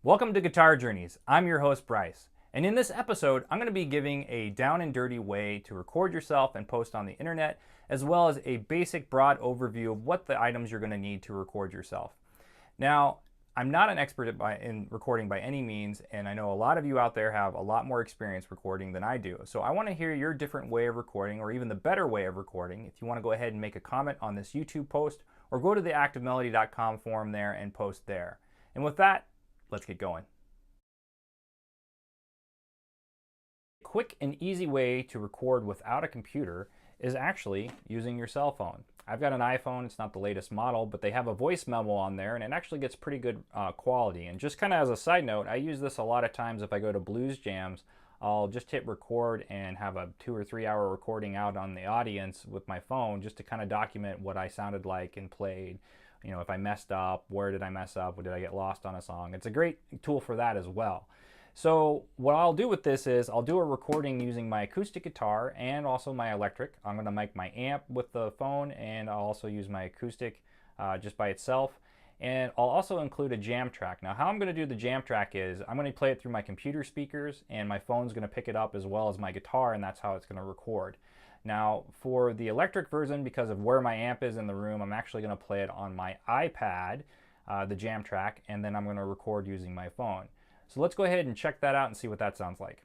Welcome to Guitar Journeys. I'm your host, Bryce. And in this episode, I'm going to be giving a down and dirty way to record yourself and post on the internet, as well as a basic broad overview of what the items you're going to need to record yourself. Now, I'm not an expert in recording by any means, and I know a lot of you out there have a lot more experience recording than I do. So I want to hear your different way of recording, or even the better way of recording. If you want to go ahead and make a comment on this YouTube post, or go to the activemelody.com forum there and post there. And with that, let's get going. A quick and easy way to record without a computer is actually using your cell phone. I've got an iPhone, it's not the latest model, but they have a voice memo on there and it actually gets pretty good quality. And just kind of as a side note, I use this a lot of times if I go to blues jams. I'll just hit record and have a 2 or 3 hour recording out on the audience with my phone just to kind of document what I sounded like and played. You know, if I messed up, where did I mess up? Or did I get lost on a song? It's a great tool for that as well. So what I'll do with this is I'll do a recording using my acoustic guitar and also my electric. I'm going to mic my amp with the phone, and I'll also use my acoustic just by itself. And I'll also include a jam track. Now, how I'm going to do the jam track is I'm going to play it through my computer speakers, and my phone's going to pick it up as well as my guitar, and that's how it's going to record. Now, for the electric version, because of where my amp is in the room, I'm actually going to play it on my iPad, the jam track, and then I'm going to record using my phone. So let's go ahead and check that out and see what that sounds like.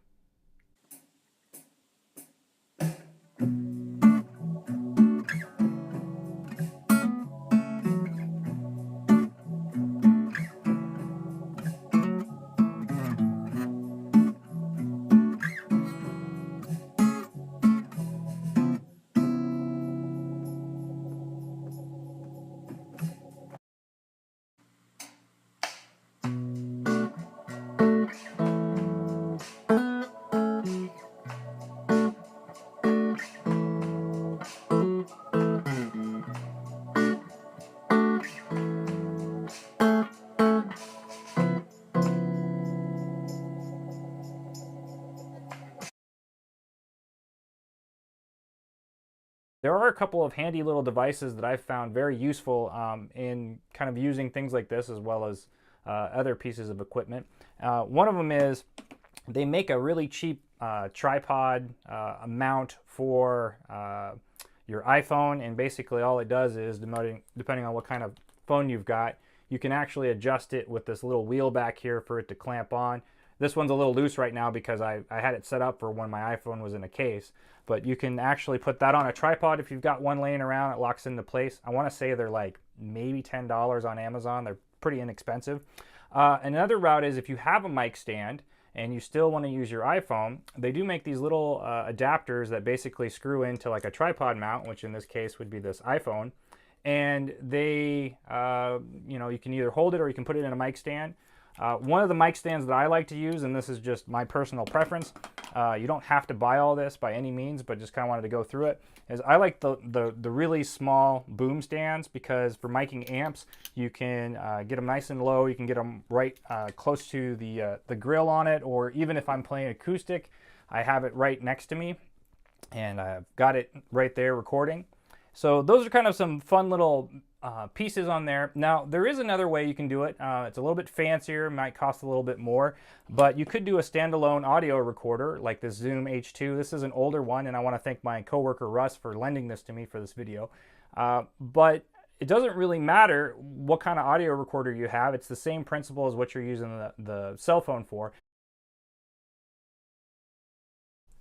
There are a couple of handy little devices that I've found very useful in kind of using things like this as well as other pieces of equipment. One of them is they make a really cheap tripod mount for your iPhone, and basically all it does is, depending on what kind of phone you've got, you can actually adjust it with this little wheel back here for it to clamp on. This one's a little loose right now because I had it set up for when my iPhone was in a case, but you can actually put that on a tripod if you've got one laying around. It locks into place. I want to say they're like maybe $10 on Amazon. They're pretty inexpensive. Another route is if you have a mic stand and you still want to use your iPhone, they do make these little adapters that basically screw into like a tripod mount, which in this case would be this iPhone. And they, you can either hold it or you can put it in a mic stand. One of the mic stands that I like to use, and this is just my personal preference, you don't have to buy all this by any means, but just kind of wanted to go through it, is I like the really small boom stands, because for miking amps, you can get them nice and low, you can get them right close to the grill on it, or even if I'm playing acoustic, I have it right next to me, and I've got it right there recording. So those are kind of some fun little pieces on there. Now, there is another way you can do it. It's a little bit fancier, might cost a little bit more, but you could do a standalone audio recorder like this Zoom H2. This is an older one, and I want to thank my coworker Russ for lending this to me for this video. But it doesn't really matter what kind of audio recorder you have. It's the same principle as what you're using the cell phone for.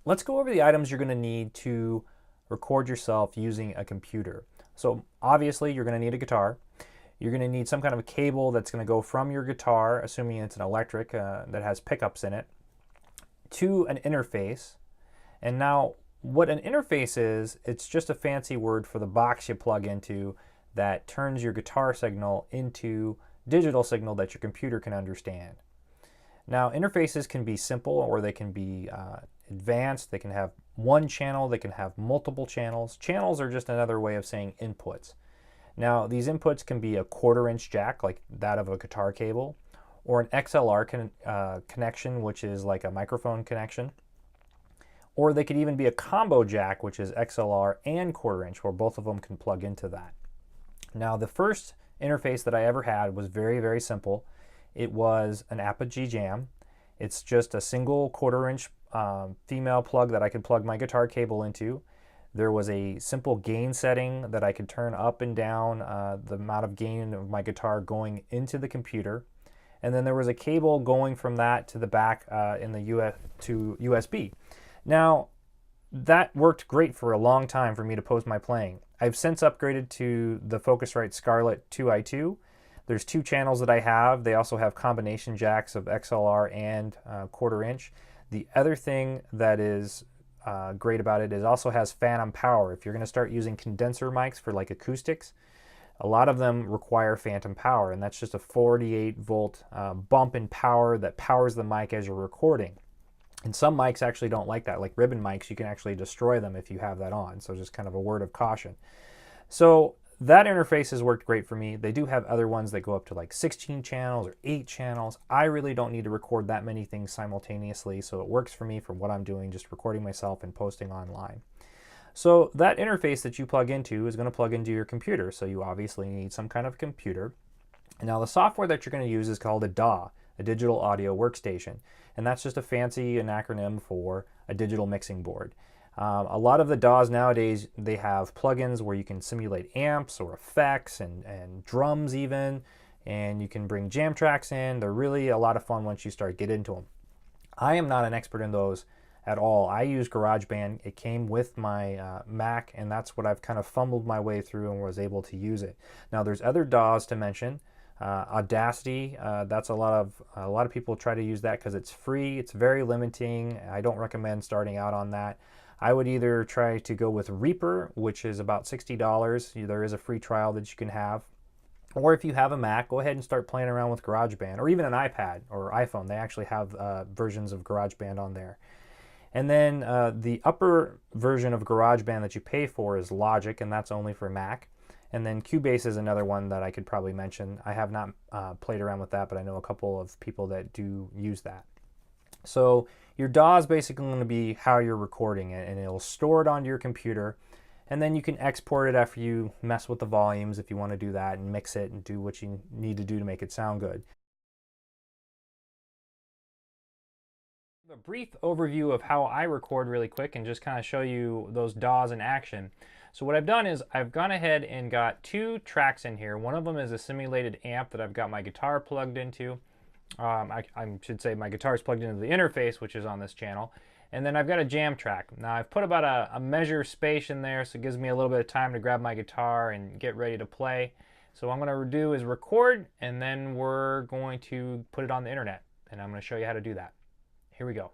Let's go over the items you're going to need to record yourself using a computer. So obviously you're going to need a guitar. You're going to need some kind of a cable that's going to go from your guitar, assuming it's an electric that has pickups in it, to an interface. And now what an interface is, it's just a fancy word for the box you plug into that turns your guitar signal into digital signal that your computer can understand. Now, interfaces can be simple or they can be advanced. They can have one channel, they can have multiple channels. Channels are just another way of saying inputs. Now, these inputs can be a 1/4-inch jack, like that of a guitar cable, or an XLR connection, which is like a microphone connection. Or they could even be a combo jack, which is XLR and 1/4-inch, where both of them can plug into that. Now, the first interface that I ever had was very, very simple. it was an Apogee Jam. It's just a single 1/4 inch female plug that I could plug my guitar cable into. There was a simple gain setting that I could turn up and down the amount of gain of my guitar going into the computer. And then there was a cable going from that to the back in the to USB. Now, that worked great for a long time for me to post my playing. I've since upgraded to the Focusrite Scarlett 2i2. There's 2 channels that I have. They also have combination jacks of XLR and 1/4 inch. The other thing that is great about it is also has phantom power. If you're going to start using condenser mics for like acoustics, a lot of them require phantom power, and that's just a 48 volt bump in power that powers the mic as you're recording. And some mics actually don't like that, like ribbon mics. You can actually destroy them if you have that on, so just kind of a word of caution. So that interface has worked great for me. They do have other ones that go up to like 16 channels or 8 channels. I really don't need to record that many things simultaneously, so it works for me for what I'm doing, just recording myself and posting online. So that interface that you plug into is going to plug into your computer, so you obviously need some kind of computer. And now the software that you're going to use is called a DAW, a digital audio workstation, and that's just a fancy acronym for a digital mixing board. A lot of the DAWs nowadays, they have plugins where you can simulate amps or effects and drums even, and you can bring jam tracks in. They're really a lot of fun once you start get into them. I am not an expert in those at all. I use GarageBand. It came with my Mac, and that's what I've kind of fumbled my way through and was able to use it. Now there's other DAWs to mention. Audacity, that's a lot of people try to use that because it's free. It's very limiting. I don't recommend starting out on that. I would either try to go with Reaper, which is about $60. There is a free trial that you can have. Or if you have a Mac, go ahead and start playing around with GarageBand, or even an iPad or iPhone. They actually have versions of GarageBand on there. And then the upper version of GarageBand that you pay for is Logic, and that's only for Mac. And then Cubase is another one that I could probably mention. I have not played around with that, but I know a couple of people that do use that. So your DAW is basically going to be how you're recording it, and it'll store it onto your computer, and then you can export it after you mess with the volumes if you want to do that, and mix it and do what you need to do to make it sound good. A brief overview of how I record really quick and just kind of show you those DAWs in action. So what I've done is I've gone ahead and got 2 tracks in here. One of them is a simulated amp that I've got my guitar plugged into. I should say my guitar is plugged into the interface, which is on this channel. And then I've got a jam track. Now I've put about a measure space in there, so it gives me a little bit of time to grab my guitar and get ready to play. So what I'm going to do is record, and then we're going to put it on the internet. And I'm going to show you how to do that. Here we go.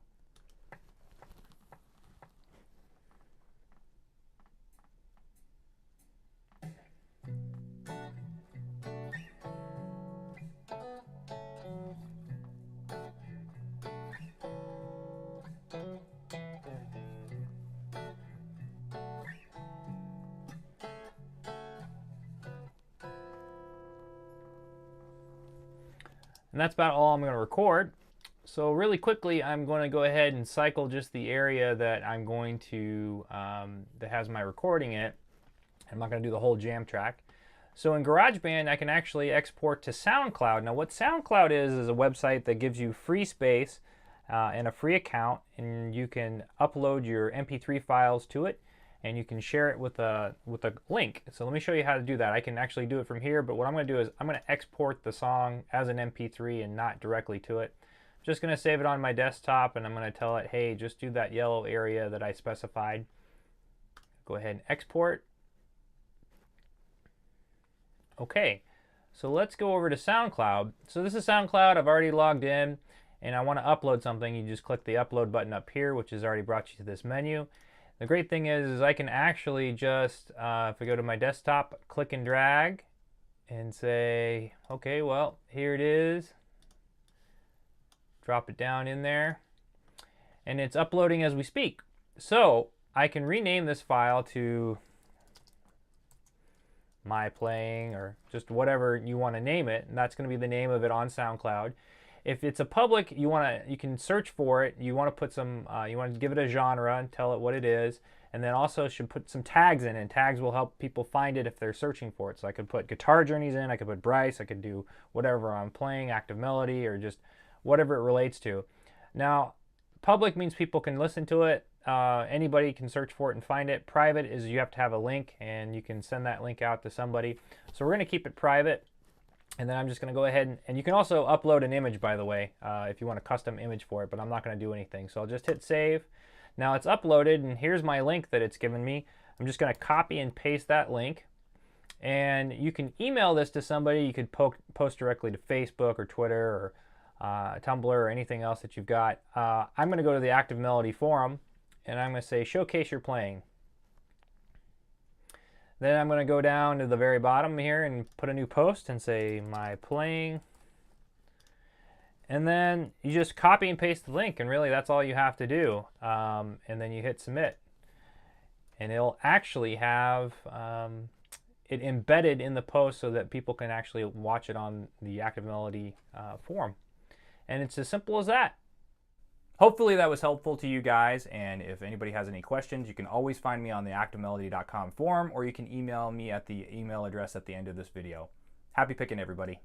And that's about all I'm going to record. So really quickly, I'm going to go ahead and cycle just the area that I'm going to, that has my recording in it. I'm not going to do the whole jam track. So in GarageBand, I can actually export to SoundCloud. Now what SoundCloud is a website that gives you free space and a free account, and you can upload your MP3 files to it, and you can share it with a link. So let me show you how to do that. I can actually do it from here, but what I'm going to do is I'm going to export the song as an MP3 and not directly to it. I'm just going to save it on my desktop, and I'm going to tell it, hey, just do that yellow area that I specified. Go ahead and export. Okay, so let's go over to SoundCloud. So this is SoundCloud. I've already logged in, and I want to upload something. You just click the upload button up here, which has already brought you to this menu. The great thing is I can actually just, if I go to my desktop, click and drag and say, okay, well, here it is. Drop it down in there. And it's uploading as we speak. So I can rename this file to my playing, or just whatever you want to name it, and that's going to be the name of it on SoundCloud. If it's a public, you can search for it. You want to put some, you want to give it a genre and tell it what it is. And then also should put some tags in, and tags will help people find it if they're searching for it. So I could put guitar journeys in, I could put Bryce, I could do whatever I'm playing, active melody, or just whatever it relates to. Now, public means people can listen to it. Anybody can search for it and find it. Private is you have to have a link, and you can send that link out to somebody. So we're going to keep it private. And then I'm just going to go ahead and you can also upload an image, by the way, if you want a custom image for it, but I'm not going to do anything. So I'll just hit save. Now it's uploaded, and here's my link that it's given me. I'm just going to copy and paste that link. And you can email this to somebody. You could post directly to Facebook or Twitter or Tumblr or anything else that you've got. I'm going to go to the Active Melody forum, and I'm going to say showcase your playing. Then I'm going to go down to the very bottom here and put a new post and say my playing. And then you just copy and paste the link, and really that's all you have to do. And then you hit submit. And it'll actually have it embedded in the post so that people can actually watch it on the Active Melody forum. And it's as simple as that. Hopefully that was helpful to you guys, and if anybody has any questions, you can always find me on the activemelody.com forum, or you can email me at the email address at the end of this video. Happy picking, everybody.